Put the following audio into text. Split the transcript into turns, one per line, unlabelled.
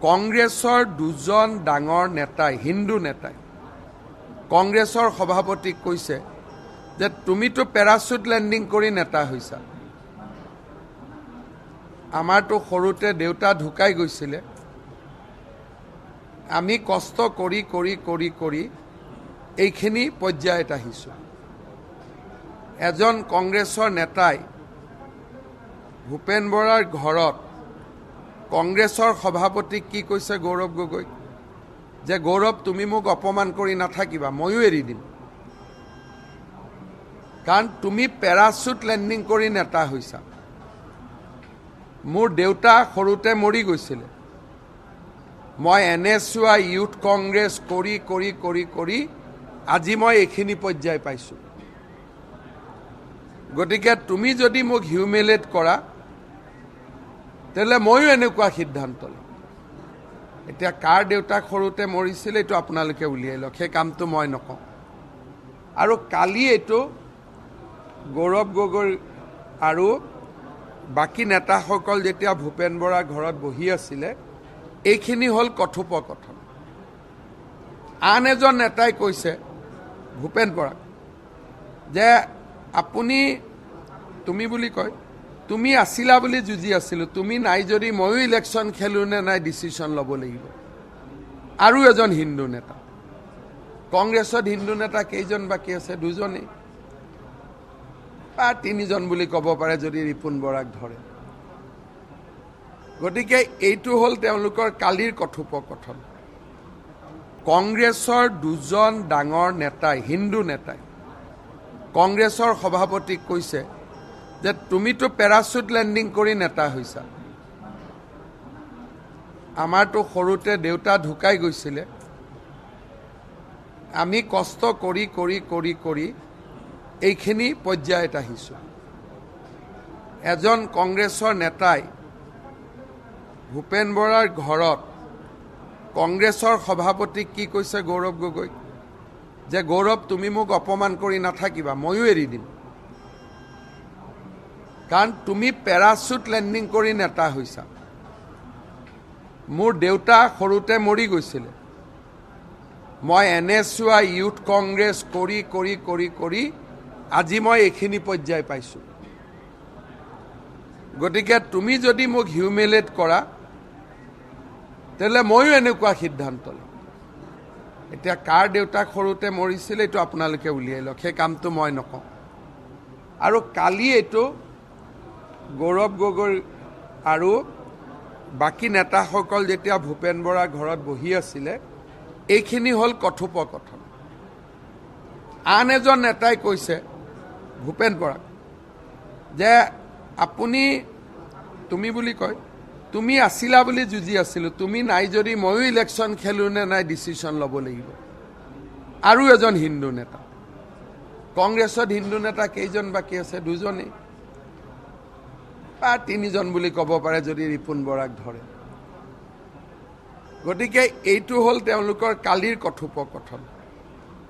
কংগ্ৰেছৰ দুজন ডাঙৰ নেতাই হিন্দু নেতাই কংগ্ৰেছৰ সভাপতিক কৈছে যে তুমিতো পেৰাচুট লেণ্ডিং কৰি নেতা হৈছা। আমাৰতো সৰুতে দেউতা ঢুকাই গৈছিলে, আমি কষ্ট কৰি কৰি কৰি কৰি এইখিনি পৰ্যায়ত আহিছোঁ। এজন কংগ্ৰেছৰ নেতাই ভূপেন বৰাৰ ঘৰত কংগ্ৰেছৰ সভাপতিক কি কৈছে গৌৰৱ গগৈ, যে গৌৰৱ তুমি মোক অপমান কৰি নাথাকিবা, ময়ো এৰি দিম, কাৰণ তুমি পেৰাচুট লেণ্ডিং কৰি নেতা হৈছা। মোৰ দেউতা সৰুতে মৰি গৈছিলে, মই NSY ইউথ কংগ্ৰেছ কৰি কৰি কৰি কৰি আজি মই এইখিনি পৰ্যায় পাইছোঁ। গতিকে তুমি যদি মোক হিউমিলেট কৰা তেলে ময়ো এনেকুৱা সিদ্ধান্ত লম। এতিয়া কাৰ দেউতাক সৰুতে মৰিছিল এইটো আপোনালোকে উলিয়াই লওক, সেই কামটো মই নকওঁ। আৰু কালি এইটো গৌৰৱ গগৈ আৰু বাকী নেতাসকল যেতিয়া ভূপেন বৰাৰ ঘৰত বহি আছিলে, এইখিনি হ'ল কথোপকথন। আন এজন নেতাই কৈছে ভূপেন বৰাক যে আপুনি তুমি বুলি কয়, তুমি আছিলা বুলি যুঁজি আছিলোঁ, তুমি নাই যদি ময়ো ইলেকশ্যন খেলোঁ নে নাই ডিচিশ্যন ল'ব লাগিব। আৰু এজন হিন্দু নেতা, কংগ্ৰেছত হিন্দু নেতা কেইজন বাকী আছে? দুজনেই বা তিনিজন বুলি ক'ব পাৰে যদি ৰিপুণ বৰাক ধৰে। গতিকে এইটো হ'ল তেওঁলোকৰ কালিৰ কথোপকথন। কংগ্ৰেছৰ দুজন ডাঙৰ নেতাই হিন্দু নেতাই কংগ্ৰেছৰ সভাপতিক কৈছে যে তুমিতো পেৰাচুট লেণ্ডিং কৰি নেতা হৈছা। আমাৰতো সৰুতে দেউতা ঢুকাই গৈছিলে, আমি কষ্ট কৰি কৰি কৰি কৰি এইখিনি পৰ্যায়ত আহিছোঁ। এজন কংগ্ৰেছৰ নেতাই ভূপেন বৰাৰ ঘৰত কংগ্ৰেছৰ সভাপতিক কি কৈছে গৌৰৱ গগৈ, যে গৌৰৱ তুমি মোক অপমান কৰি নাথাকিবা, ময়ো এৰি দিম, কাৰণ তুমি পেৰাচুট লেণ্ডিং কৰি নেতা হৈছা। মোৰ দেউতা সৰুতে মৰি গৈছিলে, মই NSY ইউথ কংগ্ৰেছ কৰি কৰি কৰি কৰি আজি মই এইখিনি পৰ্যায় পাইছোঁ। গতিকে তুমি যদি মোক হিউমিলেট কৰা তেলে ময়ো এনেকুৱা সিদ্ধান্ত লম। এতিয়া কাৰ দেউতাক সৰুতে মৰিছিল এইটো আপোনালোকে উলিয়াই লওক, সেই কামটো মই নকওঁ। আৰু কালি এইটো গৌৰৱ গগৈ আৰু বাকী নেতাসকল যেতিয়া ভূপেন বৰাৰ ঘৰত বহি আছিলে, এইখিনি হ'ল কথোপকথন। আন এজন নেতাই কৈছে ভূপেন বৰাক যে আপুনি তুমি বুলি কয়, তুমি আছিলা বুলি যুঁজি আছিলোঁ, তুমি নাই যদি ময়ো ইলেকশ্যন খেলোঁ নে নাই ডিচিশ্যন ল'ব লাগিব। আৰু এজন হিন্দু নেতা, কংগ্ৰেছত হিন্দু নেতা কেইজন বাকী আছে? দুজনেই বা তিনিজন বুলি ক'ব পাৰে যদি ৰিপুণ বৰাক ধৰে। গতিকে এইটো হ'ল তেওঁলোকৰ কালিৰ কথোপকথন।